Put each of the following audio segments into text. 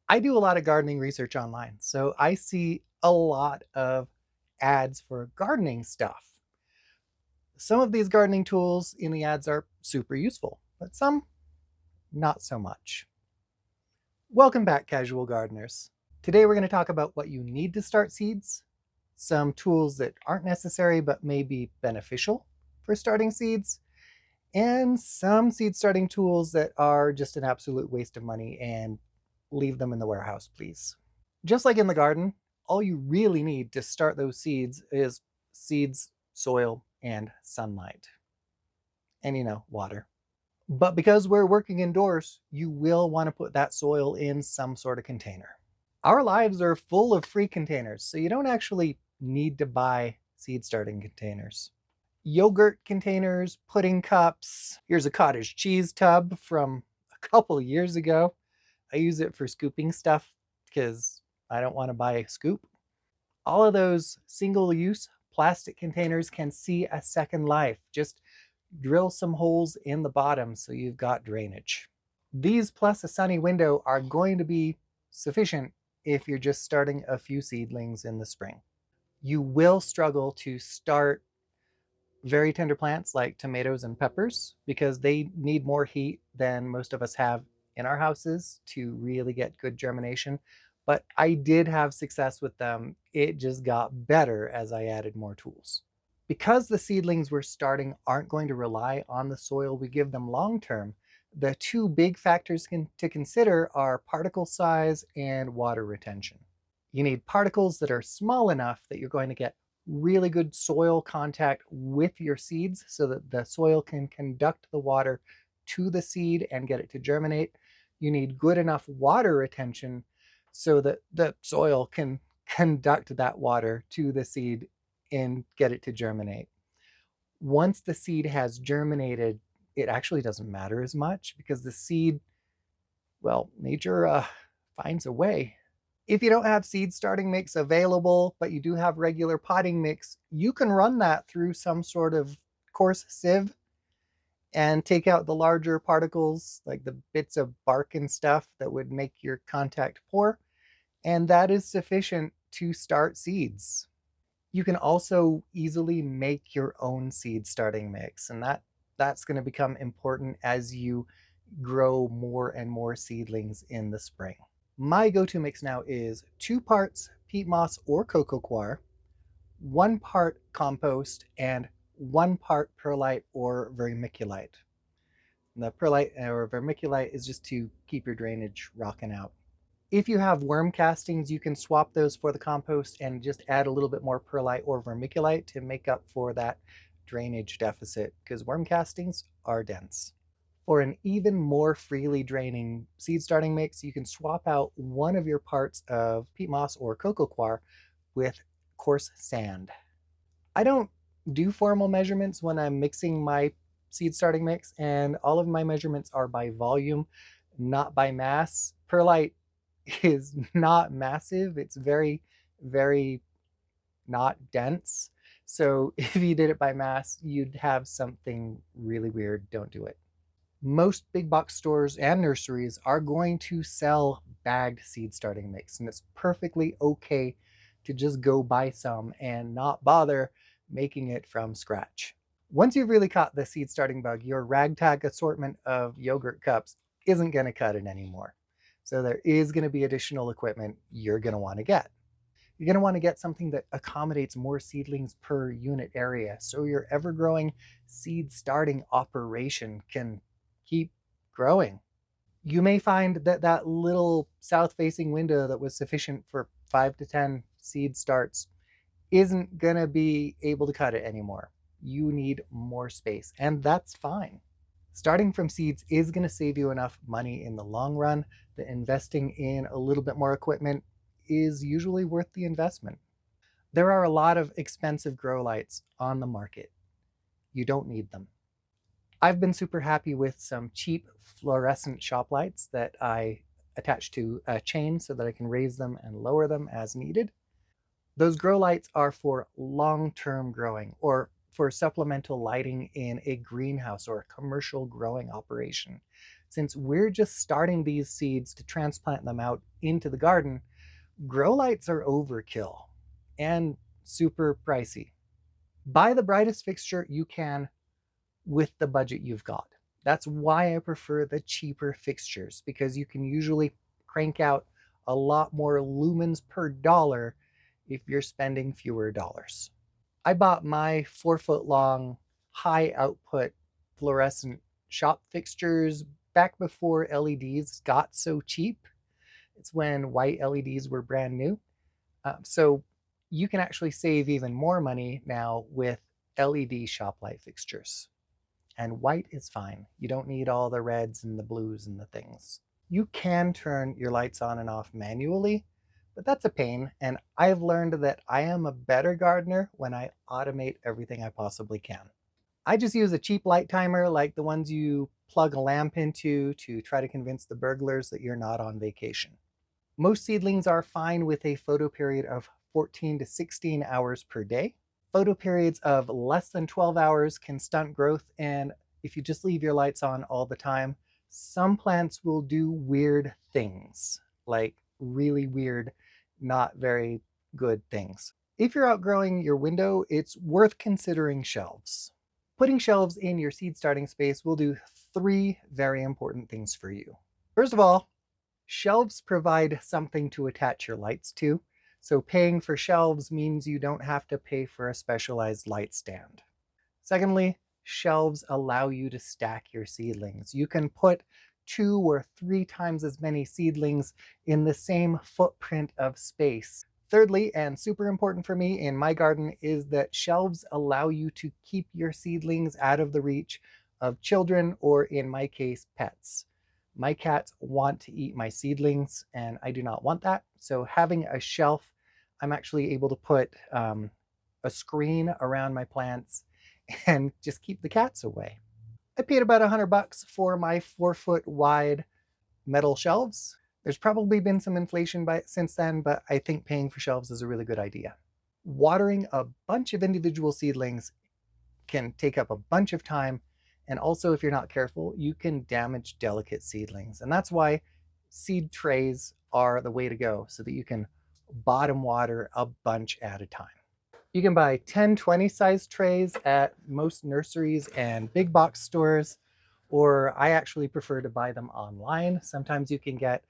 I do a lot of gardening research online, so I see a lot of ads for gardening stuff. Some of these gardening tools in the ads are super useful, but some not so much. Welcome back, casual gardeners. Today we're going to talk about what you need to start seeds, some tools that aren't necessary but may be beneficial for starting seeds, and some seed starting tools that are just an absolute waste of money and leave them in the warehouse, please. Just like in the garden, all you really need to start those seeds is seeds, soil, and sunlight. And water. But because we're working indoors, you will want to put that soil in some sort of container. Our lives are full of free containers, so you don't actually need to buy seed starting containers. Yogurt containers, pudding cups. Here's a cottage cheese tub from a couple years ago. I use it for scooping stuff because I don't want to buy a scoop. All of those single-use plastic containers can see a second life. Just drill some holes in the bottom so you've got drainage. These plus a sunny window are going to be sufficient if you're just starting a few seedlings in the spring. You will struggle to start very tender plants like tomatoes and peppers because they need more heat than most of us have in our houses to really get good germination. But I did have success with them. It just got better as I added more tools. Because the seedlings we're starting aren't going to rely on the soil we give them long term, the two big factors to consider are particle size and water retention. You need particles that are small enough that you're going to get really good soil contact with your seeds so that the soil can conduct the water to the seed and get it to germinate. You need good enough water retention so that the soil can conduct that water to the seed and get it to germinate. Once the seed has germinated, it actually doesn't matter as much because the seed, well, nature finds a way. If you don't have seed starting mix available, but you do have regular potting mix, you can run that through some sort of coarse sieve and take out the larger particles, like the bits of bark and stuff that would make your contact poor. And that is sufficient to start seeds. You can also easily make your own seed starting mix, and that's going to become important as you grow more and more seedlings in the spring. My go-to mix now is 2 parts peat moss or coco coir, 1 part compost, and 1 part perlite or vermiculite. And the perlite or vermiculite is just to keep your drainage rocking out. If you have worm castings, you can swap those for the compost and just add a little bit more perlite or vermiculite to make up for that drainage deficit because worm castings are dense. For an even more freely draining seed starting mix, you can swap out one of your parts of peat moss or coco coir with coarse sand. I don't do formal measurements when I'm mixing my seed starting mix, and all of my measurements are by volume, not by mass. Perlite is not massive. It's very, very not dense. So if you did it by mass, you'd have something really weird. Don't do it. Most big box stores and nurseries are going to sell bagged seed starting mix, and it's perfectly okay to just go buy some and not bother making it from scratch. Once you've really caught the seed starting bug, your ragtag assortment of yogurt cups isn't going to cut it anymore. So there is going to be additional equipment you're going to want to get. You're going to want to get something that accommodates more seedlings per unit area so your ever growing seed starting operation can keep growing. You may find that that little south facing window that was sufficient for 5 to 10 seed starts isn't going to be able to cut it anymore. You need more space, and that's fine. Starting from seeds is going to save you enough money in the long run that investing in a little bit more equipment is usually worth the investment. There are a lot of expensive grow lights on the market. You don't need them. I've been super happy with some cheap fluorescent shop lights that I attach to a chain so that I can raise them and lower them as needed. Those grow lights are for long-term growing or for supplemental lighting in a greenhouse or a commercial growing operation. Since we're just starting these seeds to transplant them out into the garden, grow lights are overkill and super pricey. Buy the brightest fixture you can with the budget you've got. That's why I prefer the cheaper fixtures, because you can usually crank out a lot more lumens per dollar if you're spending fewer dollars. I bought my 4 foot long high output fluorescent shop fixtures back before LEDs got so cheap. It's when white LEDs were brand new. So you can actually save even more money now with LED shop light fixtures. And white is fine. You don't need all the reds and the blues and the things. You can turn your lights on and off manually, but that's a pain. And I've learned that I am a better gardener when I automate everything I possibly can. I just use a cheap light timer like the ones you plug a lamp into to try to convince the burglars that you're not on vacation. Most seedlings are fine with a photo period of 14 to 16 hours per day. Photo periods of less than 12 hours can stunt growth, and if you just leave your lights on all the time, some plants will do weird things, like really weird, not very good things. If you're outgrowing your window, it's worth considering shelves. Putting shelves in your seed starting space will do 3 very important things for you. First of all, shelves provide something to attach your lights to, so paying for shelves means you don't have to pay for a specialized light stand. Secondly, shelves allow you to stack your seedlings. You can put 2 or 3 times as many seedlings in the same footprint of space. Thirdly, and super important for me in my garden, is that shelves allow you to keep your seedlings out of the reach of children, or in my case, pets. My cats want to eat my seedlings, and I do not want that. So having a shelf, I'm actually able to put a screen around my plants and just keep the cats away. I paid about $100 for my 4 foot wide metal shelves. There's probably been some inflation since then, but I think paying for shelves is a really good idea. Watering a bunch of individual seedlings can take up a bunch of time, and also if you're not careful, you can damage delicate seedlings. And that's why seed trays are the way to go, so that you can bottom water a bunch at a time. You can buy 10, 20 size trays at most nurseries and big box stores, or I actually prefer to buy them online. Sometimes you can get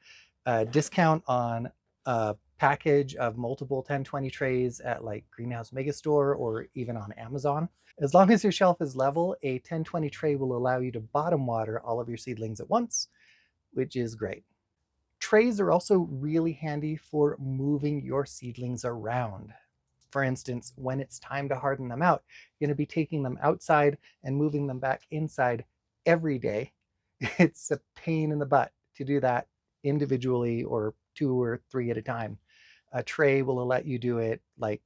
a discount on a package of multiple 10, 20 trays at like Greenhouse Megastore or even on Amazon. As long as your shelf is level, a 10-20 tray will allow you to bottom water all of your seedlings at once, which is great. Trays are also really handy for moving your seedlings around. For instance, when it's time to harden them out, you're going to be taking them outside and moving them back inside every day. It's a pain in the butt to do that individually or 2 or 3 at a time. A tray will let you do it like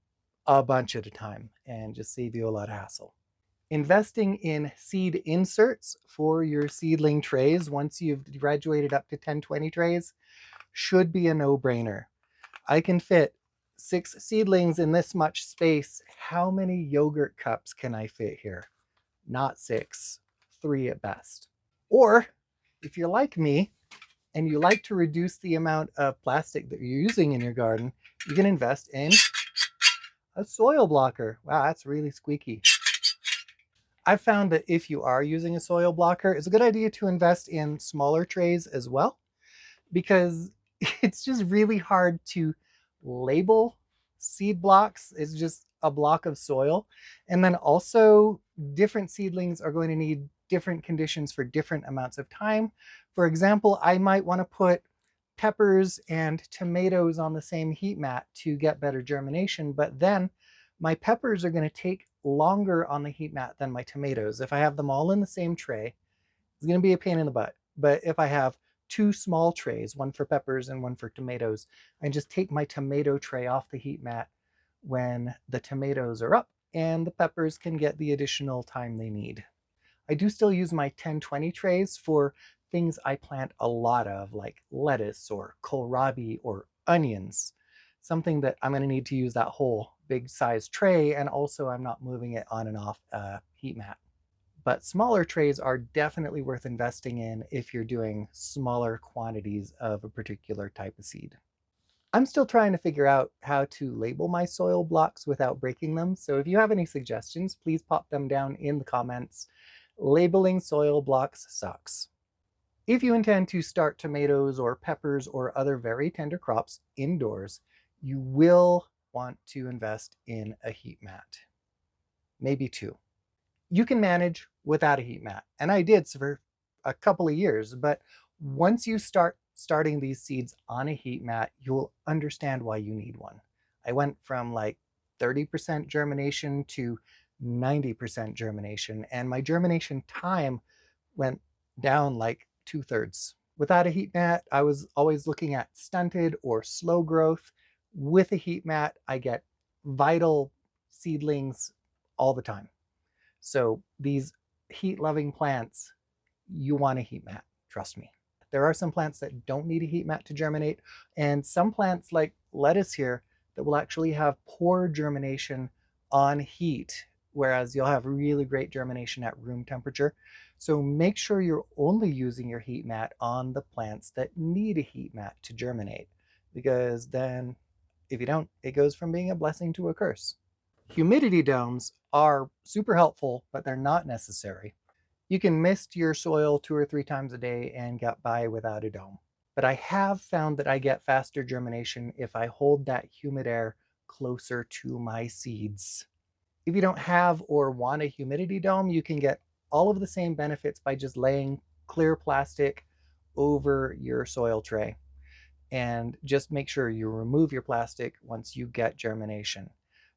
a bunch at a time and just save you a lot of hassle. Investing in seed inserts for your seedling trays once you've graduated up to 10-20 trays should be a no-brainer. I can fit 6 seedlings in this much space. How many yogurt cups can I fit here? Not 6, 3 at best. Or if you're like me and you like to reduce the amount of plastic that you're using in your garden, you can invest in a soil blocker. Wow, that's really squeaky. I've found that if you are using a soil blocker, it's a good idea to invest in smaller trays as well, because it's just really hard to label seed blocks. It's just a block of soil. And then also different seedlings are going to need different conditions for different amounts of time. For example, I might want to put peppers and tomatoes on the same heat mat to get better germination, but then my peppers are going to take longer on the heat mat than my tomatoes. If I have them all in the same tray, it's going to be a pain in the butt. But if I have 2 small trays, one for peppers and one for tomatoes, I just take my tomato tray off the heat mat when the tomatoes are up, and the peppers can get the additional time they need. I do still use my 10-20 trays for things I plant a lot of, like lettuce or kohlrabi or onions, something that I'm going to need to use that whole big size tray, and also I'm not moving it on and off a heat mat. But smaller trays are definitely worth investing in if you're doing smaller quantities of a particular type of seed. I'm still trying to figure out how to label my soil blocks without breaking them. So if you have any suggestions, please pop them down in the comments. Labeling soil blocks sucks. If you intend to start tomatoes or peppers or other very tender crops indoors, you will want to invest in a heat mat, maybe two. You can manage without a heat mat, and I did for a couple of years, but once you starting these seeds on a heat mat, you'll understand why you need one. I went from like 30% germination to 90% germination, and my germination time went down like 2/3. Without a heat mat, I was always looking at stunted or slow growth. With a heat mat, I get vital seedlings all the time. So these heat-loving plants, you want a heat mat, trust me. There are some plants that don't need a heat mat to germinate, and some plants like lettuce here that will actually have poor germination on heat, whereas you'll have really great germination at room temperature. So make sure you're only using your heat mat on the plants that need a heat mat to germinate, because then if you don't, it goes from being a blessing to a curse. Humidity domes are super helpful, but they're not necessary. You can mist your soil 2 or 3 times a day and get by without a dome. But I have found that I get faster germination if I hold that humid air closer to my seeds. If you don't have or want a humidity dome, you can get all of the same benefits by just laying clear plastic over your soil tray. And just make sure you remove your plastic once you get germination.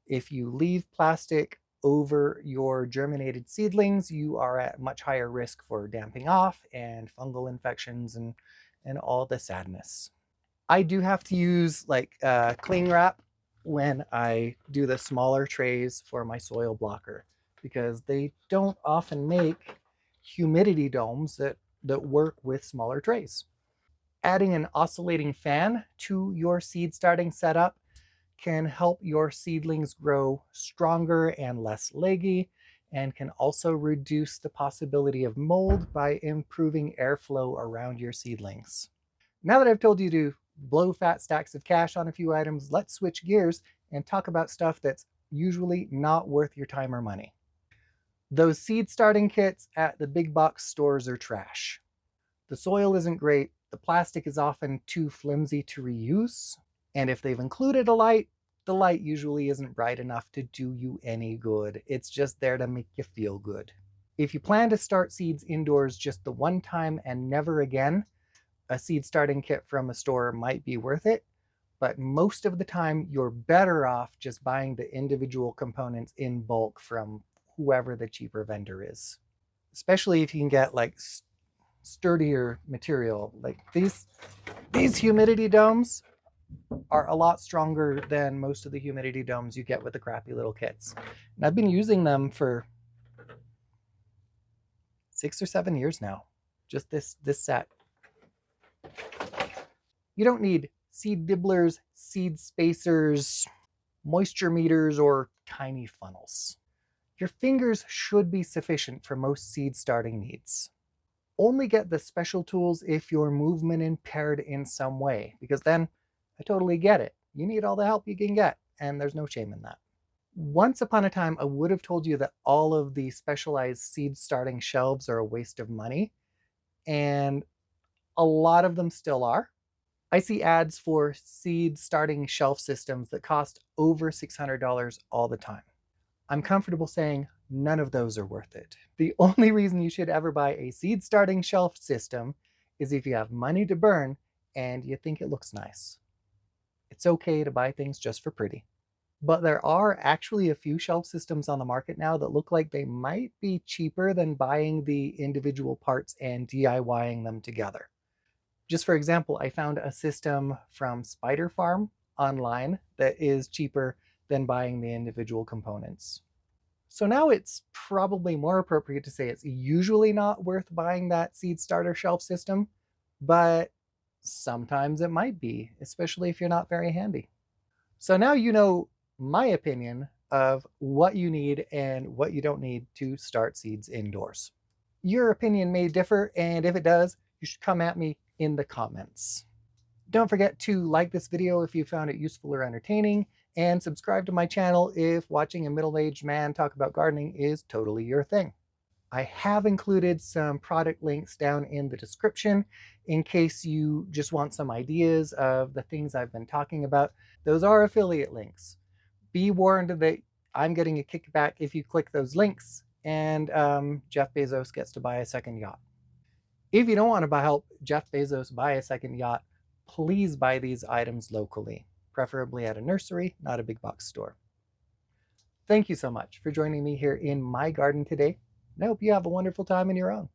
If you leave plastic over your germinated seedlings, you are at much higher risk for damping off and fungal infections and all the sadness. I do have to use like cling wrap when I do the smaller trays for my soil blocker, because they don't often make humidity domes that work with smaller trays. Adding an oscillating fan to your seed starting setup can help your seedlings grow stronger and less leggy, and can also reduce the possibility of mold by improving airflow around your seedlings. Now that I've told you to blow fat stacks of cash on a few items, let's switch gears and talk about stuff that's usually not worth your time or money. Those seed starting kits at the big box stores are trash. The soil isn't great, the plastic is often too flimsy to reuse, and if they've included a light, the light usually isn't bright enough to do you any good. It's just there to make you feel good. If you plan to start seeds indoors just the one time and never again, a seed starting kit from a store might be worth it, but most of the time you're better off just buying the individual components in bulk from whoever the cheaper vendor is. Especially if you can get like sturdier material. Like these humidity domes are a lot stronger than most of the humidity domes you get with the crappy little kits. And I've been using them for 6 or 7 years now. Just this set. You don't need seed dibblers, seed spacers, moisture meters, or tiny funnels. Your fingers should be sufficient for most seed starting needs. Only get the special tools if you're movement impaired in some way, because then I totally get it. You need all the help you can get, and there's no shame in that. Once upon a time, I would have told you that all of the specialized seed starting shelves are a waste of money, and a lot of them still are. I see ads for seed starting shelf systems that cost over $600 all the time. I'm comfortable saying none of those are worth it. The only reason you should ever buy a seed starting shelf system is if you have money to burn and you think it looks nice. It's okay to buy things just for pretty. But there are actually a few shelf systems on the market now that look like they might be cheaper than buying the individual parts and DIYing them together. Just for example, I found a system from Spider Farm online that is cheaper than buying the individual components. So now it's probably more appropriate to say it's usually not worth buying that seed starter shelf system, but sometimes it might be, especially if you're not very handy. So now you know my opinion of what you need and what you don't need to start seeds indoors. Your opinion may differ, and if it does, you should come at me in the comments. Don't forget to like this video if you found it useful or entertaining, and subscribe to my channel if watching a middle-aged man talk about gardening is totally your thing. I have included some product links down in the description in case you just want some ideas of the things I've been talking about. Those are affiliate links. Be warned that I'm getting a kickback if you click those links, and Jeff Bezos gets to buy a second yacht. If you don't want to help Jeff Bezos buy a second yacht, please buy these items locally, preferably at a nursery, not a big box store. Thank you so much for joining me here in my garden today, and I hope you have a wonderful time in your own.